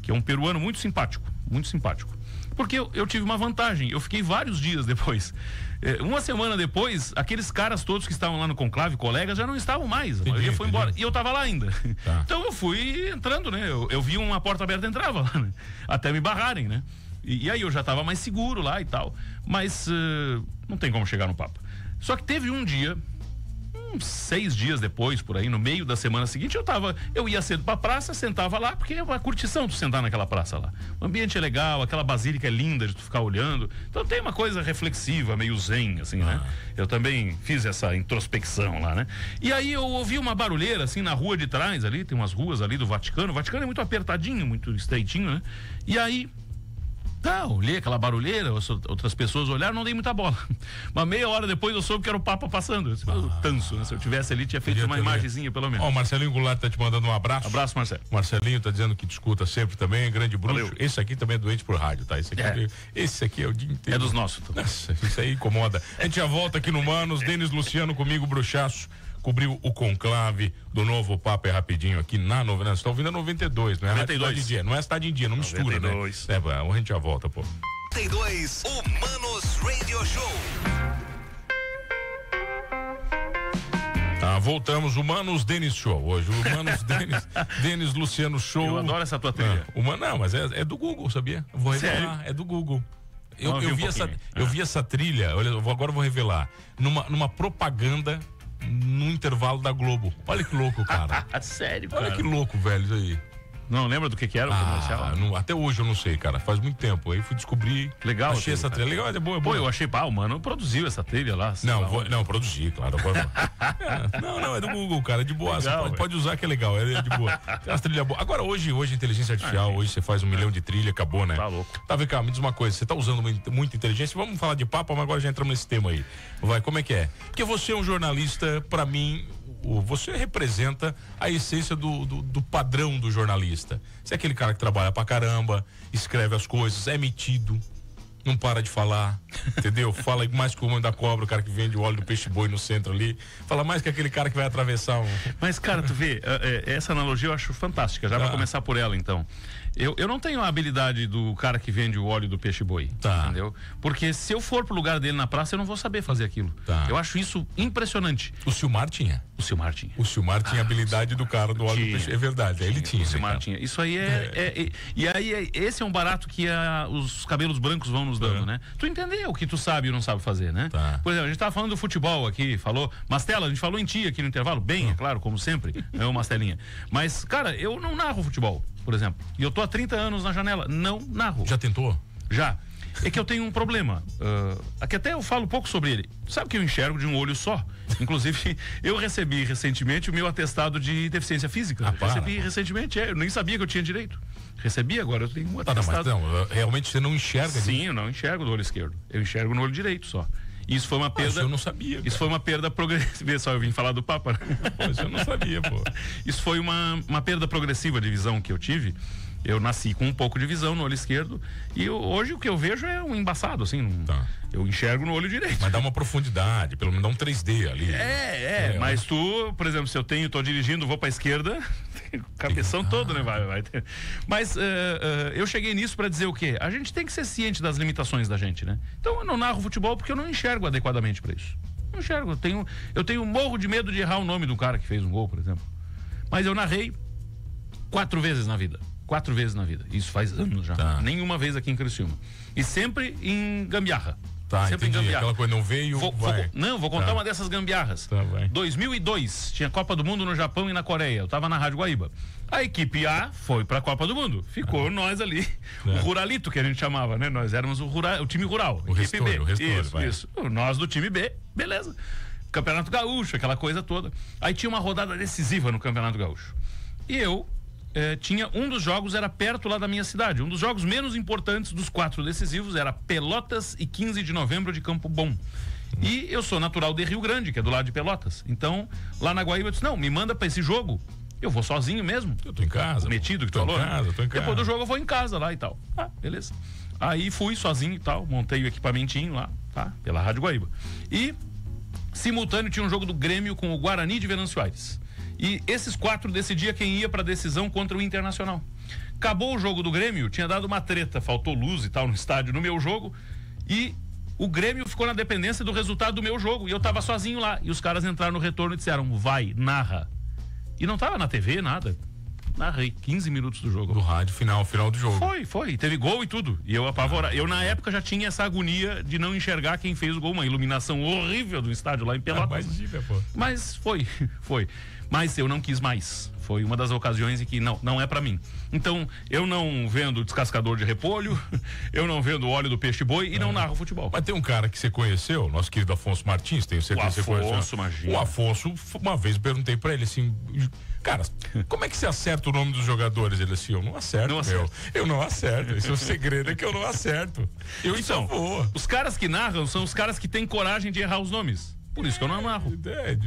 que é um peruano muito simpático, muito simpático. Porque eu tive uma vantagem, eu fiquei vários dias depois. Uma semana depois, aqueles caras todos que estavam lá no conclave, colegas, já não estavam mais. A maioria foi embora. E eu tava lá ainda. Tá. Então eu fui entrando, né? Eu vi uma porta aberta e entrava lá, né? Até me barrarem, né? E aí eu já tava mais seguro lá e tal. Mas não tem como chegar no Papa. Só que teve um dia, uns 6 dias depois, por aí, no meio da semana seguinte, eu ia cedo pra praça, sentava lá, porque é uma curtição tu sentar naquela praça lá. O ambiente é legal, aquela basílica é linda de tu ficar olhando. Então tem uma coisa reflexiva, meio zen, assim, né? Eu também fiz essa introspecção lá, né? E aí eu ouvi uma barulheira, assim, na rua de trás ali, tem umas ruas ali do Vaticano. O Vaticano é muito apertadinho, muito estreitinho, né? E aí olhei aquela barulheira, outras pessoas olharam, não dei muita bola. Mas meia hora depois eu soube que era o Papa passando. Tanso, né? Se eu tivesse ali, tinha feito uma imagenzinha, pelo menos. Ó, o Marcelinho Goulart tá te mandando um abraço. Abraço, Marcelo. Marcelinho tá dizendo que te escuta sempre também, grande bruxo. Valeu. Esse aqui também é doente por rádio, tá? Esse aqui é o dia inteiro. É dos nossos. Nossa, isso aí incomoda. A gente já volta aqui no Manos, Denis Luciano comigo, bruxaço. Cobriu o conclave do novo Papa rapidinho aqui na 92. Você tá ouvindo a 92, não é 92. Cidade Dia, não é Cidade em Dia, não 92. Mistura, né? A gente já volta, pô. 92, o Manos Radio Show. Voltamos, o Manos Denis Show hoje, o Manos Denis Luciano Show. Eu adoro essa tua trilha. Não, mas é do Google, sabia? Vou revelar, é do Google. Eu vi essa trilha, olha, agora eu vou revelar, numa propaganda no intervalo da Globo. Olha que louco, cara. Sério, cara? Olha que louco, velho, isso aí. Não lembra do que era o comercial? Até hoje eu não sei, cara. Faz muito tempo. Aí fui descobrir. Legal. Achei essa trilha. Legal, é boa. Pô, eu achei, o mano produziu essa trilha lá. Não, produzi, claro. Não, é do Google, cara. É de boa. Pode usar que é legal. É de boa. Tem umas trilhas boas. Agora, hoje, inteligência artificial, hoje você faz 1 milhão de trilha, acabou, né? Tá louco. Tá, vem cá, me diz uma coisa. Você tá usando muita inteligência. Vamos falar de Papa, mas agora já entramos nesse tema aí. Vai, como é que é? Porque você é um jornalista, pra mim. Você representa a essência do padrão do jornalista. Você é aquele cara que trabalha pra caramba, escreve as coisas, é metido, não para de falar, entendeu? Fala mais que o homem da cobra, o cara que vende o óleo do peixe-boi no centro ali. Fala mais que aquele cara que vai atravessar um... Mas, cara, tu vê, essa analogia eu acho fantástica. Já vai começar por ela, então. Eu não tenho a habilidade do cara que vende o óleo do peixe-boi, entendeu? Porque se eu for pro lugar dele na praça, eu não vou saber fazer aquilo. Eu acho isso impressionante. O Silmar tinha. O Silmar tinha a habilidade do cara do óleo do peixe. É verdade, ele tinha. O Silmar tinha. Isso aí e aí, esse é um barato que os cabelos brancos vão nos dando, né? Tu entendeu o que tu sabe e não sabe fazer, né? Por exemplo, a gente tava falando do futebol aqui, Mastela, a gente falou em ti aqui no intervalo, bem, é claro, como sempre, é o Mastelinha. Mas, cara, eu não narro futebol, por exemplo. E eu tô há 30 anos na janela, não narro. Já tentou? Já. É que eu tenho um problema. Aqui até eu falo um pouco sobre ele. Sabe que eu enxergo de um olho só? Inclusive, eu recebi recentemente o meu atestado de deficiência física. Recebi recentemente, eu nem sabia que eu tinha direito. Recebi, agora eu tenho um atestado. Realmente você não enxerga? Sim, eu não enxergo do olho esquerdo. Eu enxergo no olho direito só. Isso foi uma perda. Eu não sabia. Isso foi uma perda progressiva. Só eu vim falar do Papa. Né? Mas eu não sabia, pô. Isso foi uma perda progressiva de visão que eu tive. Eu nasci com um pouco de visão no olho esquerdo e hoje o que eu vejo é um embaçado, assim. Eu enxergo no olho direito. Mas dá uma profundidade, pelo menos dá um 3D ali. Mas tu, por exemplo, se eu tô dirigindo, vou pra esquerda, cabeção todo, né? Vai ter. Mas eu cheguei nisso pra dizer o quê? A gente tem que ser ciente das limitações da gente, né? Então eu não narro futebol porque eu não enxergo adequadamente pra isso. Não enxergo. Eu tenho morro de medo de errar o nome do cara que fez um gol, por exemplo. Mas eu narrei 4 vezes na vida. 4 vezes na vida. Isso faz anos já. Nenhuma vez aqui em Criciúma. E sempre em gambiarra. Sempre entendi. Em gambiarra. Aquela coisa não veio, vou contar uma dessas gambiarras. 2002, tinha Copa do Mundo no Japão e na Coreia. Eu tava na Rádio Guaíba. A equipe A foi pra Copa do Mundo. Ficou nós ali. O Ruralito, que a gente chamava, né? Nós éramos o time rural. O equipe B. Isso. Nós do time B, beleza. Campeonato Gaúcho, aquela coisa toda. Aí tinha uma rodada decisiva no Campeonato Gaúcho. E eu tinha um dos jogos, era perto lá da minha cidade. Um dos jogos menos importantes dos 4 decisivos era Pelotas e 15 de novembro de Campo Bom. E eu sou natural de Rio Grande, que é do lado de Pelotas. Então, lá na Guaíba eu disse, não, me manda pra esse jogo. Eu vou sozinho mesmo. Eu tô em casa. Metido que tu falou. Tô em casa. Depois do jogo eu vou em casa lá e tal. Beleza. Aí fui sozinho e tal, montei o equipamentinho lá, pela Rádio Guaíba. E, simultâneo, tinha um jogo do Grêmio com o Guarani de Venâncio Aires. E esses 4 decidia quem ia pra decisão contra o Internacional. Acabou o jogo do Grêmio, tinha dado uma treta, faltou luz e tal no estádio, no meu jogo, e o Grêmio ficou na dependência do resultado do meu jogo, e eu tava sozinho lá, e os caras entraram no retorno e disseram, vai, narra. E não tava na TV, nada. Narrei 15 minutos do jogo. Do rádio, final do jogo. Foi. Teve gol e tudo. E eu apavorado. Eu, na época, já tinha essa agonia de não enxergar quem fez o gol. Uma iluminação horrível do estádio lá em Pelotas. Mas foi. Mas eu não quis mais. Foi uma das ocasiões em que não é pra mim. Então, eu não vendo descascador de repolho, eu não vendo óleo do peixe boi e não narro futebol. Mas tem um cara que você conheceu, nosso querido Afonso Martins, tenho certeza que você conheceu. O Afonso, imagina. O Afonso, uma vez eu perguntei pra ele assim, cara, como é que você acerta o nome dos jogadores? Ele assim, eu não acerto, eu não acerto. Esse é o segredo, é que eu não acerto. Então, os caras que narram são os caras que têm coragem de errar os nomes. Por isso que eu não narro.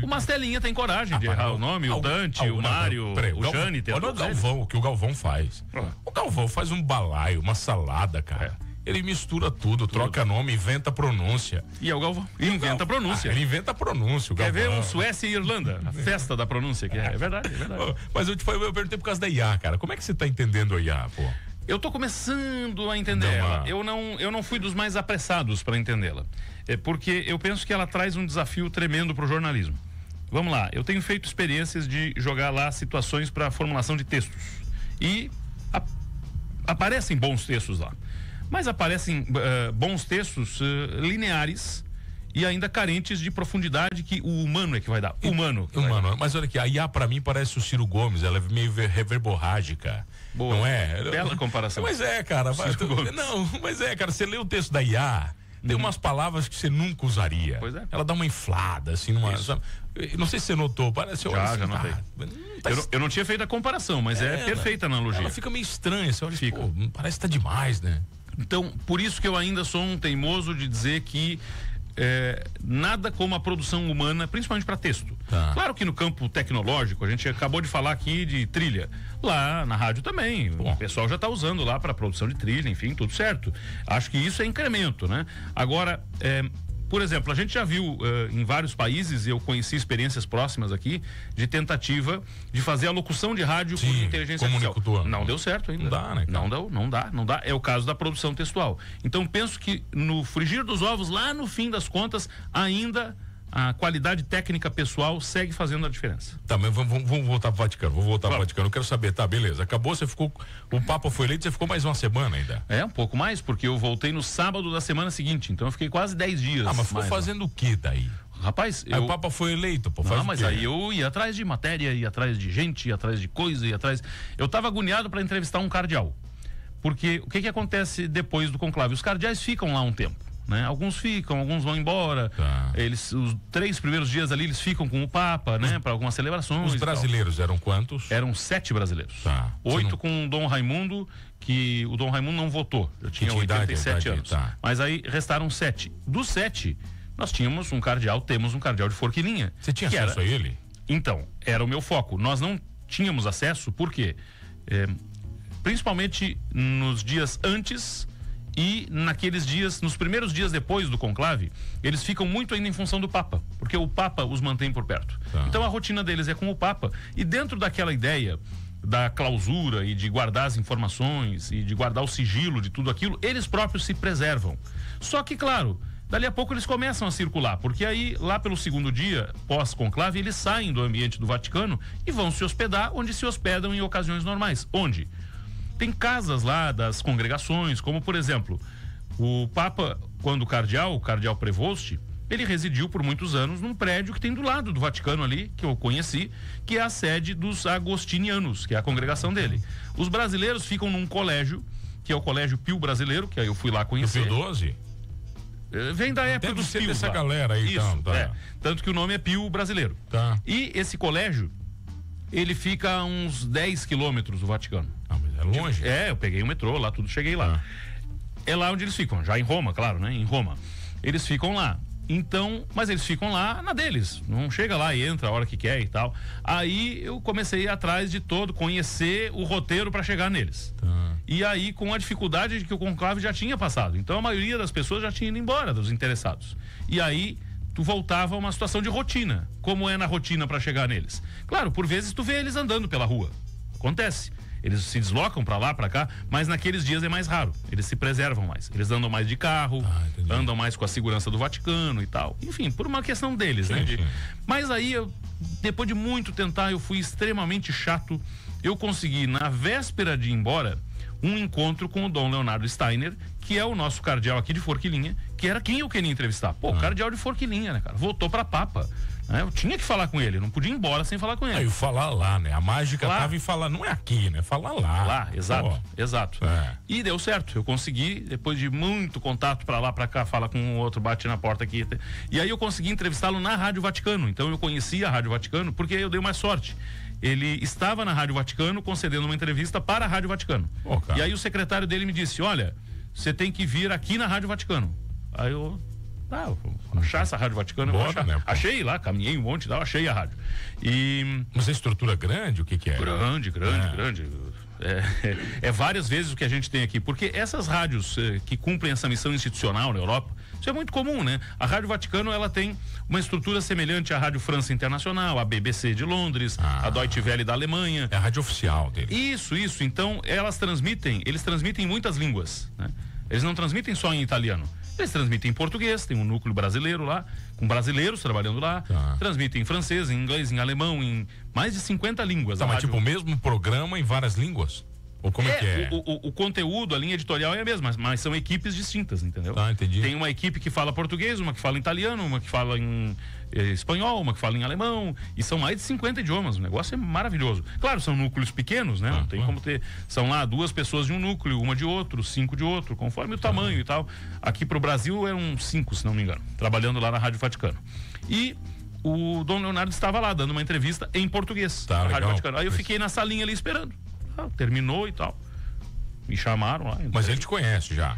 O Mastelinha tem coragem de errar o nome, o Dante, o Mário, o Jânio. Olha o Galvão, o que o Galvão faz. O Galvão faz um balaio, uma salada, cara. Ele mistura tudo, troca nome, inventa pronúncia. E é o Galvão. Inventa pronúncia. Ele inventa pronúncia, o Galvão. Quer ver um Suécia e Irlanda? A festa da pronúncia, que é verdade. Mas eu perguntei por causa da IA, cara. Como é que você tá entendendo a IA, pô? Eu tô começando a entender ela. Eu não fui dos mais apressados para entendê-la. Porque eu penso que ela traz um desafio tremendo pro jornalismo. Vamos lá, eu tenho feito experiências de jogar lá situações para formulação de textos. E aparecem bons textos lá. Mas aparecem bons textos lineares e ainda carentes de profundidade que o humano é que vai dar. Humano. Mas olha aqui, a IA pra mim parece o Ciro Gomes, ela é meio reverborrágica. Boa. Não é? Bela comparação. Mas cara. Cara, você lê o texto da IA, tem umas palavras que você nunca usaria. Pois é. Ela dá uma inflada, assim, não sei se você notou, parece... Já notei. Eu não tinha feito a comparação, mas é perfeita a analogia. Ela fica meio estranha, você olha, parece que tá demais, né? Então, por isso que eu ainda sou um teimoso de dizer que nada como a produção humana, principalmente para texto. Claro que no campo tecnológico, a gente acabou de falar aqui de trilha. Lá na rádio também, o pessoal já está usando lá para produção de trilha, enfim, tudo certo. Acho que isso é incremento, né? Agora, por exemplo, a gente já viu em vários países, eu conheci experiências próximas aqui, de tentativa de fazer a locução de rádio por inteligência artificial. Não deu certo ainda. Não dá, né, cara? Não dá. É o caso da produção textual. Então, penso que no frigir dos ovos, lá no fim das contas, ainda a qualidade técnica pessoal segue fazendo a diferença. Tá, mas vamos voltar pro Vaticano. Pro Vaticano. Eu quero saber, tá, beleza. Acabou, você ficou. O Papa foi eleito, você ficou mais uma semana ainda? Um pouco mais, porque eu voltei no sábado da semana seguinte. Então eu fiquei quase 10 dias. Mas ficou fazendo o que daí? Rapaz, o Papa foi eleito, pô. Não, mas aí eu ia atrás de matéria, ia atrás de gente, ia atrás de coisa, eu tava agoniado para entrevistar um cardeal. Porque o que acontece depois do conclave? Os cardeais ficam lá um tempo. Né? Alguns ficam, alguns vão embora. Os 3 primeiros dias ali eles ficam com o Papa, né? Para algumas celebrações. Os brasileiros eram quantos? Eram 7 brasileiros. 8 com o Dom Raimundo, que o Dom Raimundo não votou. Eu tinha 87 anos. Mas aí restaram 7. Dos 7, nós temos um cardeal de Forquilinha. Você tinha acesso a ele? Então, era o meu foco. Nós não tínhamos acesso, por quê? Principalmente nos dias antes e naqueles dias, nos primeiros dias depois do conclave, eles ficam muito ainda em função do Papa, porque o Papa os mantém por perto. Então a rotina deles é com o Papa, e dentro daquela ideia da clausura e de guardar as informações e de guardar o sigilo de tudo aquilo, eles próprios se preservam. Só que, claro, dali a pouco eles começam a circular, porque aí, lá pelo segundo dia, pós-conclave, eles saem do ambiente do Vaticano e vão se hospedar onde se hospedam em ocasiões normais. Onde? Tem casas lá das congregações, como por exemplo, o Papa, quando o cardeal Prevost, ele residiu por muitos anos num prédio que tem do lado do Vaticano ali, que eu conheci, que é a sede dos agostinianos, que é a congregação dele. Os brasileiros ficam num colégio, que é o Colégio Pio Brasileiro, que aí eu fui lá conhecer. Pio 12? Vem da época dos Pios. Dessa galera aí, isso, então, tanto que o nome é Pio Brasileiro. E esse colégio, ele fica a uns 10 quilômetros do Vaticano. Mas é longe? Eu peguei o metrô lá, tudo, cheguei lá. É lá onde eles ficam, já em Roma, claro, né? Em Roma. Eles ficam lá. Então, mas eles ficam lá na deles. Não chega lá e entra a hora que quer e tal. Aí eu comecei a ir atrás de conhecer o roteiro para chegar neles. E aí, com a dificuldade de que o conclave já tinha passado. Então a maioria das pessoas já tinha ido embora, dos interessados. E aí tu voltava a uma situação de rotina. Como é na rotina para chegar neles? Claro, por vezes tu vê eles andando pela rua. Acontece. Eles se deslocam para lá, para cá, mas naqueles dias é mais raro. Eles se preservam mais. Eles andam mais de carro, andam mais com a segurança do Vaticano e tal. Enfim, por uma questão deles, né? Mas aí, depois de muito tentar, eu fui extremamente chato. Eu consegui, na véspera de ir embora, um encontro com o Dom Leonardo Steiner, que é o nosso cardeal aqui de Forquilinha, que era quem eu queria entrevistar. Pô, cardeal de Forquilinha, né, cara? Voltou pra Papa. Né? Eu tinha que falar com ele, não podia ir embora sem falar com ele. E falar lá, né? A mágica tava em falar, não é aqui, né? Falar lá. Lá, exato. E deu certo, eu consegui, depois de muito contato pra lá, pra cá, fala com um outro, bate na porta aqui. E aí eu consegui entrevistá-lo na Rádio Vaticano. Então eu conheci a Rádio Vaticano porque eu dei mais sorte. Ele estava na Rádio Vaticano concedendo uma entrevista para a Rádio Vaticano. E aí o secretário dele me disse, olha, você tem que vir aqui na Rádio Vaticano. Aí eu, vou achar essa Rádio Vaticano. Bora, né, achei lá, caminhei um monte, achei a rádio. Mas a estrutura grande, o que é? Grande. É várias vezes o que a gente tem aqui, porque essas rádios que cumprem essa missão institucional na Europa, isso é muito comum, né? A Rádio Vaticano, ela tem uma estrutura semelhante à Rádio França Internacional, a BBC de Londres, a Deutsche Welle da Alemanha. É a rádio oficial dele. Isso. Então, eles transmitem em muitas línguas, né? Eles não transmitem só em italiano. Eles transmitem em português, tem um núcleo brasileiro lá, com brasileiros trabalhando lá. Transmitem em francês, em inglês, em alemão, em mais de 50 línguas. Mas tipo o mesmo programa em várias línguas? Ou como é que é? O conteúdo, a linha editorial é a mesma, mas são equipes distintas, entendeu? Entendi. Tem uma equipe que fala português, uma que fala italiano, uma que fala em espanhol, uma que fala em alemão, e são mais de 50 idiomas, o negócio é maravilhoso. Claro, são núcleos pequenos, né? Não tem como ter, são lá 2 pessoas de um núcleo, uma de outro, 5 de outro, conforme o tamanho e tal. Aqui pro Brasil eram 5, se não me engano, trabalhando lá na Rádio Vaticano. E o Dom Leonardo estava lá, dando uma entrevista em português, na Rádio Vaticano. Aí eu fiquei na salinha ali esperando. Terminou e tal. Me chamaram lá. Mas ele te conhece já?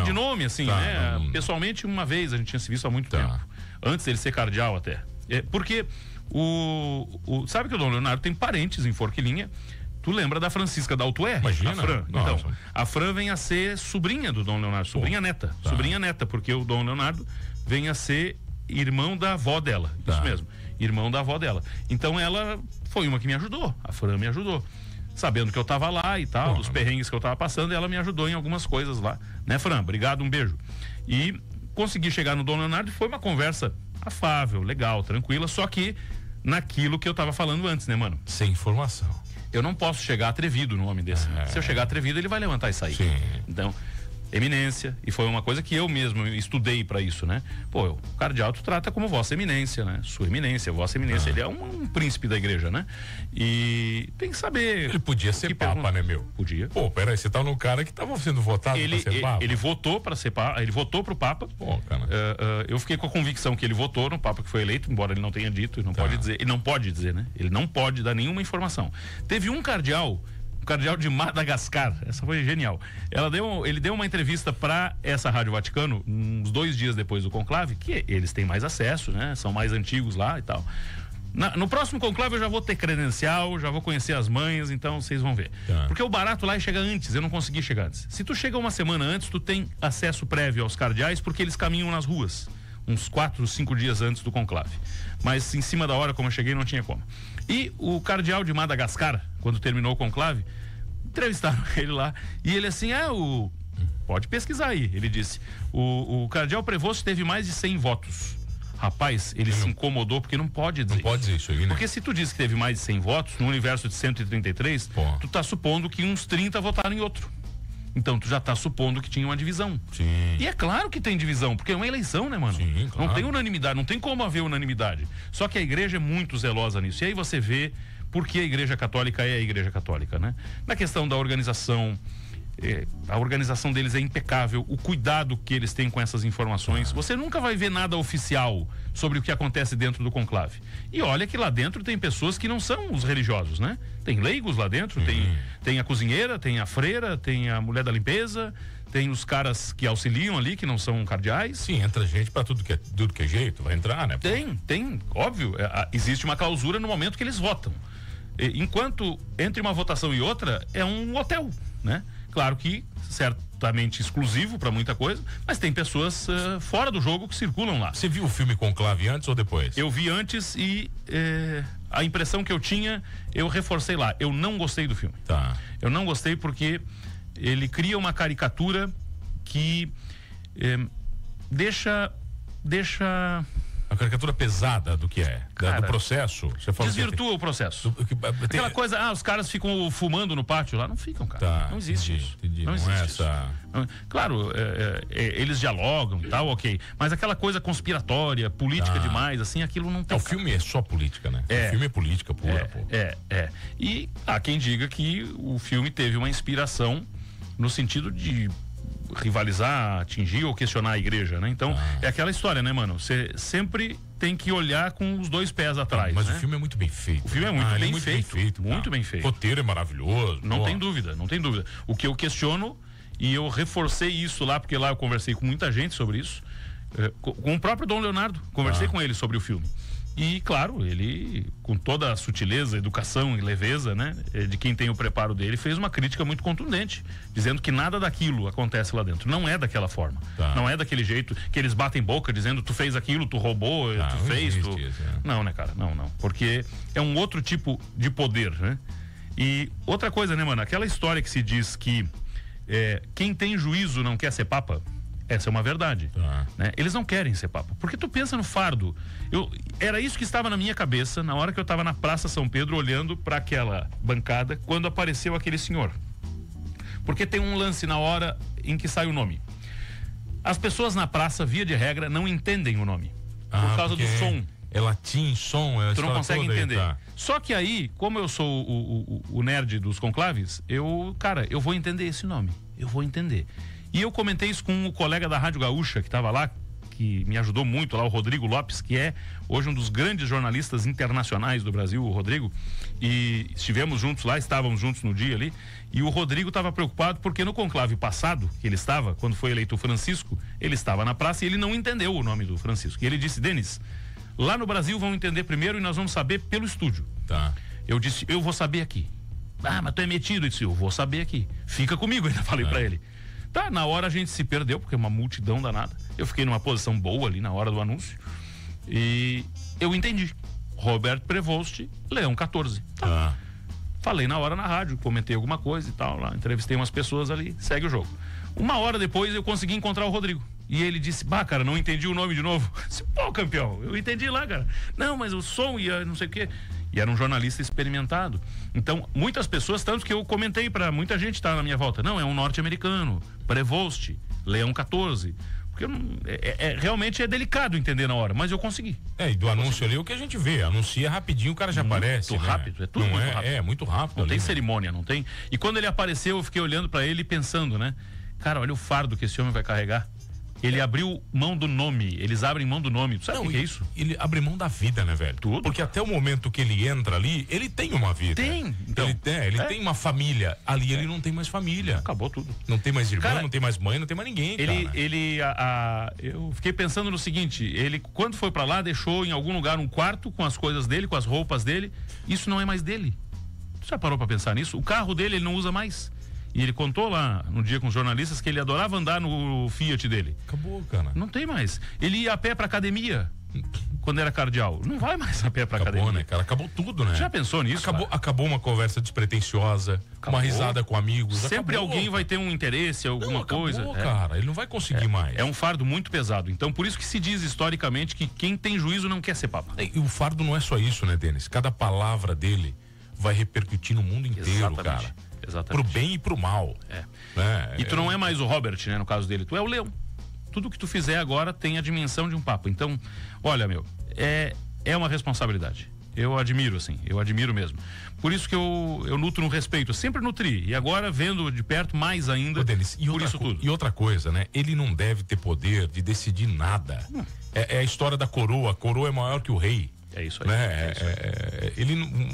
De nome, assim, né? Pessoalmente, uma vez, a gente tinha se visto há muito tempo. Antes dele ser cardeal até. Porque sabe que o Dom Leonardo tem parentes em Forquilinha. Tu lembra da Francisca da Altué? Imagina. A Fran. Então, a Fran vem a ser sobrinha do Dom Leonardo, sobrinha neta. Sobrinha neta, porque o Dom Leonardo vem a ser irmão da avó dela. Isso mesmo. Irmão da avó dela. Então ela foi uma que me ajudou. A Fran me ajudou. Sabendo que eu tava lá e tal, dos perrengues que eu tava passando, ela me ajudou em algumas coisas lá. Né, Fran? Obrigado, um beijo. E consegui chegar no Dom Leonardo e foi uma conversa afável, legal, tranquila, só que naquilo que eu tava falando antes, né, mano? Sem informação. Eu não posso chegar atrevido no homem desse. Se eu chegar atrevido, ele vai levantar e sair. Sim. Então, eminência, e foi uma coisa que eu mesmo estudei para isso, né? Pô, o cardeal tu trata como vossa eminência, né? Sua eminência, vossa eminência, ele é um príncipe da igreja, né? E tem que saber... Ele podia ser papa, né, meu? Podia. Pô, peraí, você tá no cara que tava sendo votado pra ser papa? Ele votou pra ser papa, ele votou pro papa. Pô, cara. Eu fiquei com a convicção que ele votou no papa que foi eleito, embora ele não tenha dito, ele não pode dizer, né? Ele não pode dar nenhuma informação. Teve um cardeal de Madagascar, essa foi genial. Ele deu uma entrevista para essa Rádio Vaticano uns 2 dias depois do conclave, que eles têm mais acesso, né? São mais antigos lá e tal. No próximo conclave eu já vou ter credencial, já vou conhecer as manhas, então vocês vão ver. Porque o barato lá é chegar antes, eu não consegui chegar antes. Se tu chega uma semana antes, tu tem acesso prévio aos cardeais, porque eles caminham nas ruas, uns 4, 5 dias antes do conclave. Mas em cima da hora, como eu cheguei, não tinha como. E o cardeal de Madagascar, quando terminou o conclave, entrevistaram ele lá, e ele assim, pode pesquisar aí, ele disse, o cardeal Prevost teve mais de 100 votos. Rapaz, ele se incomodou porque não pode dizer. Não pode dizer isso aí, né? Porque se tu diz que teve mais de 100 votos, no universo de 133, tu tá supondo que uns 30 votaram em outro. Então tu já tá supondo que tinha uma divisão. Sim. E é claro que tem divisão, porque é uma eleição, né, mano? Sim, claro. Não tem unanimidade, não tem como haver unanimidade. Só que a igreja é muito zelosa nisso. E aí você vê por que a igreja católica é a igreja católica, né? Na questão da organização, a organização deles é impecável, o cuidado que eles têm com essas informações. Você nunca vai ver nada oficial sobre o que acontece dentro do conclave. E olha que lá dentro tem pessoas que não são os religiosos, né? Tem leigos lá dentro, tem a cozinheira, tem a freira, tem a mulher da limpeza, tem os caras que auxiliam ali, que não são cardeais. Sim, entra gente pra tudo que é jeito, vai entrar, né? Tem, óbvio. Existe uma clausura no momento que eles votam. Enquanto entre uma votação e outra, é um hotel, né? Claro que absolutamente exclusivo para muita coisa, mas tem pessoas fora do jogo que circulam lá. Você viu o filme Conclave antes ou depois? Eu vi antes e a impressão que eu tinha, eu reforcei lá. Eu não gostei do filme. Tá. Eu não gostei porque ele cria uma caricatura que deixa A caricatura pesada do que é? Cara, do processo? Você fala desvirtua o processo. Aquela coisa, os caras ficam fumando no pátio lá. Não ficam, cara. Tá, não existe isso. Entendi. Não existe isso. Claro, eles dialogam e tal, ok. Mas aquela coisa conspiratória, política demais, assim, aquilo não tem. O filme é só política, né? O filme é política pura, pô. E há quem diga que o filme teve uma inspiração no sentido de rivalizar, atingir ou questionar a igreja, né? Então, é aquela história, né, mano? Você sempre tem que olhar com os dois pés atrás. Mas né? O filme é muito bem feito. O filme é muito bem feito. Muito bem feito. O roteiro é maravilhoso. Não tem dúvida. O que eu questiono, e eu reforcei isso lá, porque lá eu conversei com muita gente sobre isso, com o próprio Dom Leonardo, conversei com ele sobre o filme. E, claro, ele, com toda a sutileza, educação e leveza, né, de quem tem o preparo dele, fez uma crítica muito contundente, dizendo que nada daquilo acontece lá dentro. Não é daquela forma. Não é daquele jeito que eles batem boca dizendo tu fez aquilo, tu roubou, tu fez. Isso, Não, né, cara? Não. Porque é um outro tipo de poder, né? E outra coisa, né, mano? Aquela história que se diz que quem tem juízo não quer ser papa. Essa é uma verdade, né? Eles não querem ser papa, porque tu pensa no fardo. Era isso que estava na minha cabeça na hora que eu estava na Praça São Pedro olhando para aquela bancada quando apareceu aquele senhor, porque tem um lance na hora em que sai o nome. As pessoas na praça, via de regra, não entendem o nome por causa do som. É latim, som, tu não consegue entender. Só que aí, como eu sou o nerd dos conclaves, eu vou entender esse nome, eu vou entender. E eu comentei isso com o colega da Rádio Gaúcha que estava lá, que me ajudou muito lá, o Rodrigo Lopes, que é hoje um dos grandes jornalistas internacionais do Brasil, o Rodrigo, e estávamos juntos no dia ali, e o Rodrigo estava preocupado porque no conclave passado, que ele estava, quando foi eleito o Francisco, ele estava na praça e ele não entendeu o nome do Francisco. E ele disse: Denis, lá no Brasil vão entender primeiro e nós vamos saber pelo estúdio. Eu disse: eu vou saber aqui. Mas tu é metido. Eu disse: eu vou saber aqui. Fica comigo, ainda falei para ele. Na hora a gente se perdeu, porque é uma multidão danada. Eu fiquei numa posição boa ali na hora do anúncio. E eu entendi. Robert Prevost, Leão 14. Falei na hora na rádio, comentei alguma coisa e tal, lá, entrevistei umas pessoas ali, segue o jogo. Uma hora depois eu consegui encontrar o Rodrigo. E ele disse: cara, não entendi o nome de novo. Eu disse: pô, campeão, eu entendi lá, cara. Não, mas o som e não sei o quê. E era um jornalista experimentado. Então, muitas pessoas, tanto que eu comentei pra muita gente tá na minha volta. Não, é um norte-americano, Prevost, Leão 14. Porque realmente é delicado entender na hora, mas eu consegui. E do anúncio ali, o que a gente vê, anuncia rapidinho, o cara já aparece. Muito rápido, é tudo muito rápido. É muito rápido. Não tem cerimônia, não tem. E quando ele apareceu, eu fiquei olhando pra ele e pensando, né? Cara, olha o fardo que esse homem vai carregar. Ele abriu mão do nome, eles abrem mão do nome. Sabe o que é isso? Ele abre mão da vida, né, velho? Tudo. Porque até o momento que ele entra ali, ele tem uma vida. Tem. Então, ele tem uma família. Ali ele não tem mais família. Acabou tudo. Não tem mais irmão, não tem mais mãe, não tem mais ninguém, eu fiquei pensando no seguinte: ele, quando foi pra lá, deixou em algum lugar um quarto com as coisas dele, com as roupas dele. Isso não é mais dele. Você já parou pra pensar nisso? O carro dele ele não usa mais. E ele contou lá no dia com os jornalistas que ele adorava andar no Fiat dele. Acabou, cara. Não tem mais. Ele ia a pé pra academia quando era cardeal. Não vai mais a pé pra academia. Acabou, né, cara? Acabou tudo, né? Já pensou nisso? Acabou uma conversa despretensiosa, uma risada com amigos. Sempre alguém vai ter um interesse, alguma coisa. Cara, ele não vai conseguir mais. É um fardo muito pesado. Então, por isso que se diz historicamente que quem tem juízo não quer ser papa. E o fardo não é só isso, né, Denis? Cada palavra dele vai repercutir no mundo inteiro, cara. Exatamente. Pro bem e pro mal. E tu não é mais o Robert, né? No caso dele, tu é o Leão. Tudo que tu fizer agora tem a dimensão de um papa. Então, olha, meu, é uma responsabilidade. Eu admiro, assim, eu admiro mesmo. Por isso que eu nutro um respeito, eu sempre nutri. E agora, vendo de perto, mais ainda, Denis, por isso tudo. E outra coisa, né? Ele não deve ter poder de decidir nada. É a história da coroa. A coroa é maior que o rei. É isso aí. Né?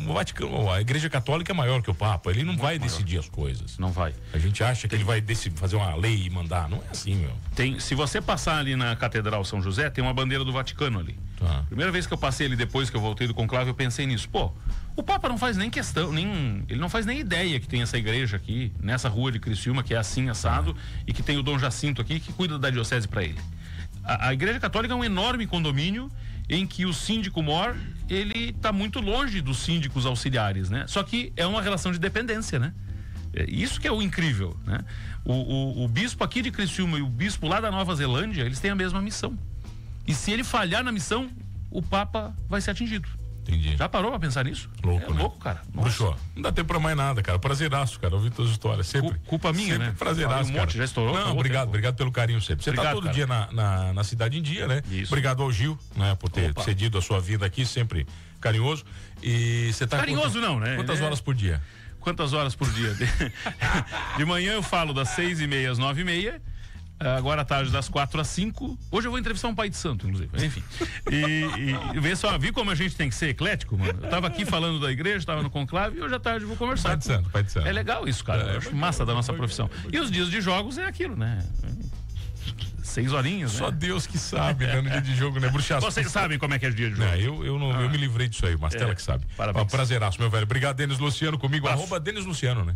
O Vaticano, a Igreja Católica é maior que o Papa, ele não vai decidir as coisas. Não vai. A gente acha que ele vai fazer uma lei e mandar, não é assim, meu. Se você passar ali na Catedral São José, tem uma bandeira do Vaticano ali. Tá. Primeira vez que eu passei ali depois que eu voltei do conclave, eu pensei nisso. Pô, o Papa não faz nem questão, ele não faz nem ideia que tem essa igreja aqui, nessa rua de Criciúma, que é assim, assado, e que tem o Dom Jacinto aqui, que cuida da diocese para ele. A Igreja Católica é um enorme condomínio em que o síndico mor, ele tá muito longe dos síndicos auxiliares, né? Só que é uma relação de dependência, né? Isso que é o incrível, né? O bispo aqui de Criciúma e o bispo lá da Nova Zelândia, eles têm a mesma missão. E se ele falhar na missão, o Papa vai ser atingido. Entendi. Já parou pra pensar nisso? Louco, né? Louco, cara. Bruxo, não dá tempo pra mais nada, cara. Prazeraço, cara. Ouvir todas as histórias. Sempre. Culpa minha, sempre né? Prazeraço, Um monte, já estourou? Não, obrigado pelo carinho sempre. Você tá todo dia na Cidade em Dia, né? Isso. Obrigado ao Gil, né? Por ter cedido a sua vida aqui, sempre carinhoso. E você tá... Carinhoso não, né? Quantas horas por dia? Quantas horas por dia? De manhã eu falo das 6h30 às 9h30. Agora à tarde das 4 às 5. Hoje eu vou entrevistar um pai de santo, inclusive. Enfim. E vê só, vi como a gente tem que ser eclético, mano. Eu tava aqui falando da igreja, tava no conclave e hoje à tarde eu vou conversar. Pai de santo. É legal isso, cara. Eu acho massa da nossa profissão. E os dias de jogos é aquilo, né? 6 horinhas, Só né? Deus que sabe, né? No dia de jogo, né? Bruxaço. Vocês sabem como é que é o dia de jogo. Eu me livrei disso aí, Mastela que sabe. Parabéns. Prazeraço, meu velho. Obrigado, Denis Luciano, comigo. @Denis Luciano, né?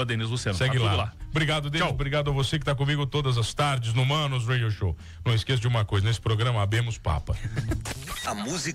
@Denis Luciano. Segue tá lá. Obrigado, Denis. Tchau. Obrigado a você que tá comigo todas as tardes no Manos Radio Show. Não esqueça de uma coisa, nesse programa abemos papa. A música